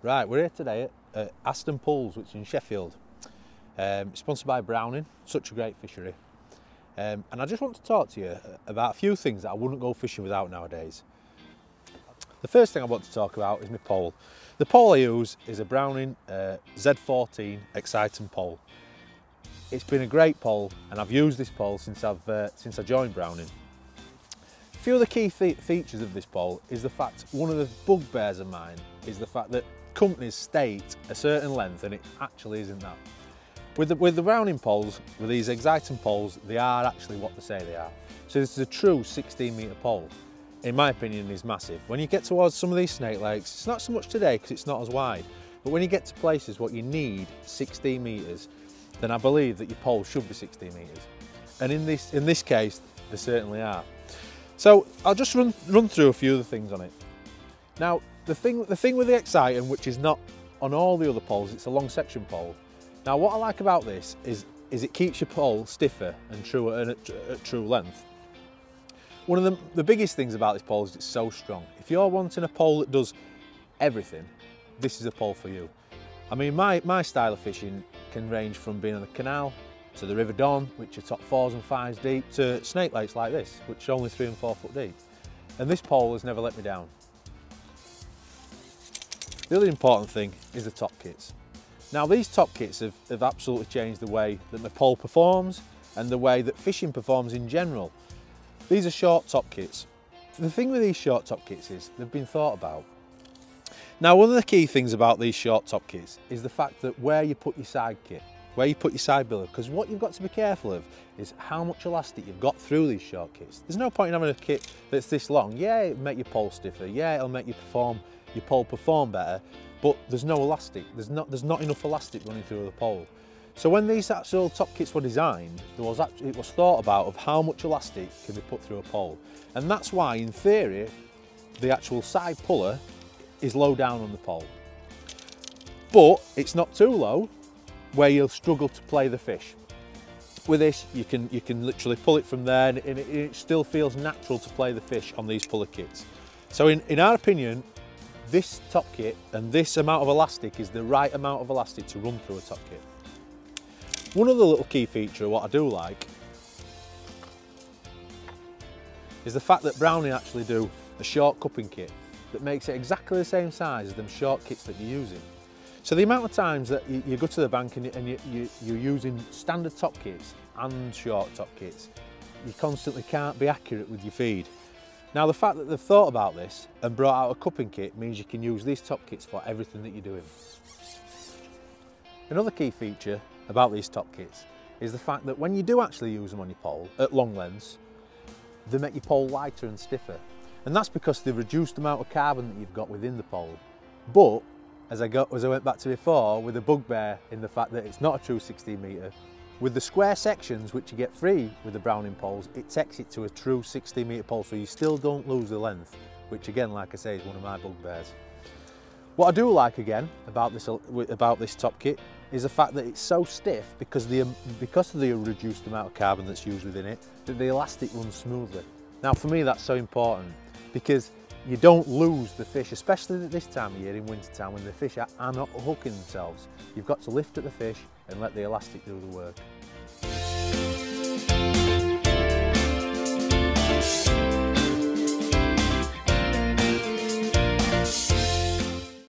Right, we're here today at Aston Pools, which is in Sheffield. Sponsored by Browning, such a great fishery. And I just want to talk to you about a few things that I wouldn't go fishing without nowadays. The first thing I want to talk about is my pole. The pole I use is a Browning Z14 Xitan pole. It's been a great pole, and I've used this pole since I joined Browning. A few of the key features of this pole is the fact, one of the bugbears of mine is the fact that companies state a certain length and it actually isn't that. With the Browning poles, with these Xitan poles, they are actually what they say they are. So this is a true 16-metre pole. In my opinion, is massive. When you get towards some of these snake lakes, it's not so much today because it's not as wide, but when you get to places what you need 16 metres, then I believe that your pole should be 16 metres. And in this case, they certainly are. So I'll just run through a few of the things on it. Now, the thing with the Xitan, which is not on all the other poles, it's a long section pole. Now, what I like about this is it keeps your pole stiffer and truer and at true length. One of the biggest things about this pole is it's so strong. If you're wanting a pole that does everything, this is a pole for you. I mean, my style of fishing can range from being on the canal to the River Don, which are top 4s and 5s deep, to snake lakes like this, which are only 3 and 4 foot deep. And this pole has never let me down. The other important thing is the top kits. Now, these top kits have absolutely changed the way that my pole performs and the way that fishing performs in general. These are short top kits. The thing with these short top kits is they've been thought about. Now, one of the key things about these short top kits is the fact that where you put your side kit, where you put your side billet, because what you've got to be careful of is how much elastic you've got through these short kits. There's no point in having a kit that's this long. Yeah, it'll make your pole stiffer. Yeah, it'll make your pole perform better, but there's no elastic. There's not enough elastic running through the pole. So when these actual top kits were designed, it was thought about of how much elastic can be put through a pole. And that's why, in theory, the actual side puller is low down on the pole. But it's not too low where you'll struggle to play the fish. With this, you can literally pull it from there, and it still feels natural to play the fish on these puller kits. So in our opinion, this top kit and this amount of elastic is the right amount of elastic to run through a top kit. One other little key feature of what I do like is the fact that Browning actually do a short cupping kit that makes it exactly the same size as them short kits that you're using. So the amount of times that you go to the bank and you're using standard top kits and short top kits, you constantly can't be accurate with your feed. Now, the fact that they've thought about this and brought out a cupping kit means you can use these top kits for everything that you're doing. Another key feature about these top kits is the fact that when you do actually use them on your pole at long lengths, they make your pole lighter and stiffer. And that's because they've reduced the amount of carbon that you've got within the pole. But, as I went back to before, with the bugbear in the fact that it's not a true 16 metre, with the square sections which you get free with the Browning poles, it takes it to a true 16 metre pole, so you still don't lose the length, which again, like I say, is one of my bugbears. What I do like again about this top kit is the fact that it's so stiff because of the reduced amount of carbon that's used within it, that the elastic runs smoothly. Now, for me, that's so important because you don't lose the fish, especially at this time of year in winter time when the fish are not hooking themselves. You've got to lift at the fish and let the elastic do the work.